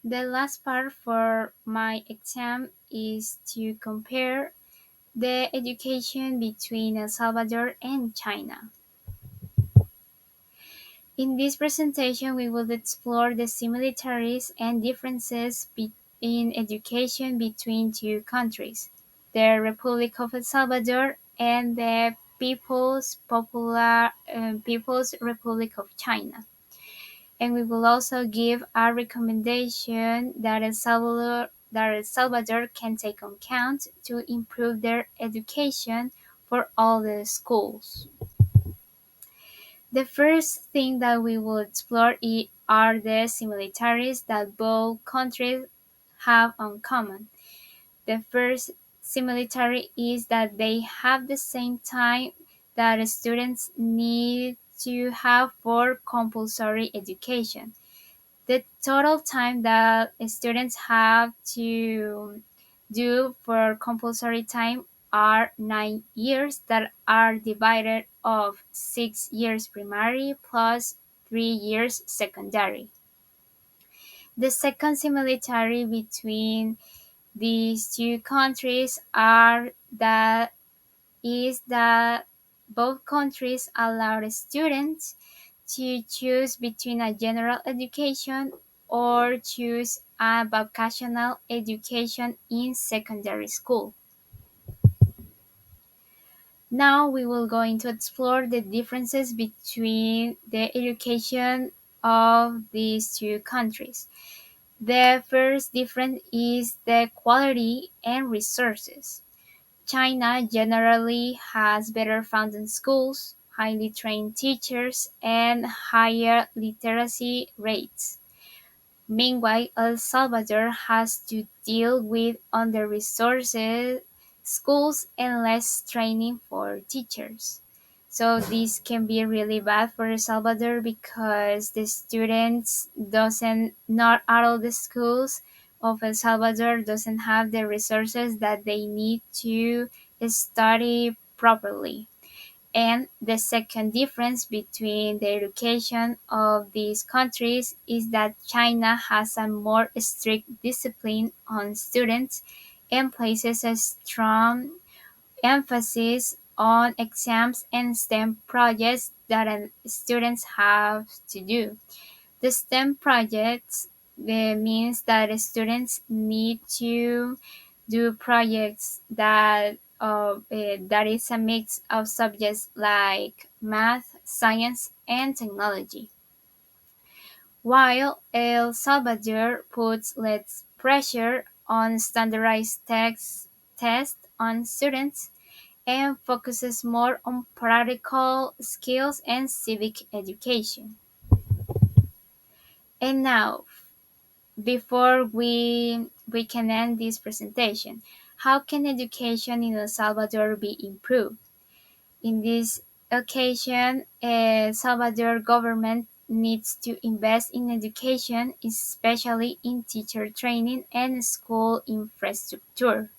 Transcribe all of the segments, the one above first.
The last part for my exam is to compare the education between El Salvador and China. In this presentation, we will explore the similarities and differences in education between two countries, the Republic of El Salvador and the People's Republic of China. And we will also give a recommendation that El Salvador can take on account to improve their education for all the schools. The first thing that we will explore are the similarities that both countries have in common. The first similarity is that they have the same time that students need to have for compulsory education. The total time that students have to do for compulsory time are 9 years that are divided of 6 years primary plus 3 years secondary. The second similarity between these two countries is that both countries allow students to choose between a general education or choose a vocational education in secondary school. Now we will going to explore the differences between the education of these two countries. The first difference is the quality and resources. China generally has better funded schools, highly trained teachers, and higher literacy rates. Meanwhile, El Salvador has to deal with under-resourced schools and less training for teachers. So this can be really bad for El Salvador because the students doesn't not all the schools of El Salvador doesn't have the resources that they need to study properly. And the second difference between the education of these countries is that China has a more strict discipline on students and places a strong emphasis on exams and STEM projects that students have to do. The STEM projects means that students need to do projects that is a mix of subjects like math, science, and technology. While El Salvador puts less pressure on standardized tests on students and focuses more on practical skills and civic education. And now, before we can end this presentation, how can education in El Salvador be improved? In this occasion, El Salvador government needs to invest in education, especially in teacher training and school infrastructure.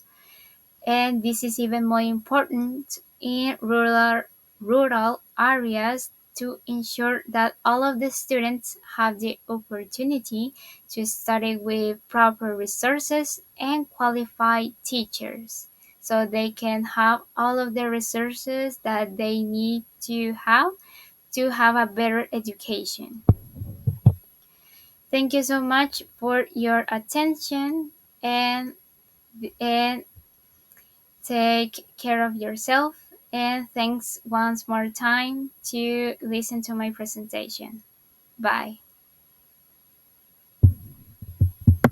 And this is even more important in rural areas to ensure that all of the students have the opportunity to study with proper resources and qualified teachers so they can have all of the resources that they need to have a better education. Thank you so much for your attention and and take care of yourself, and thanks once more time to listen to my presentation. Bye.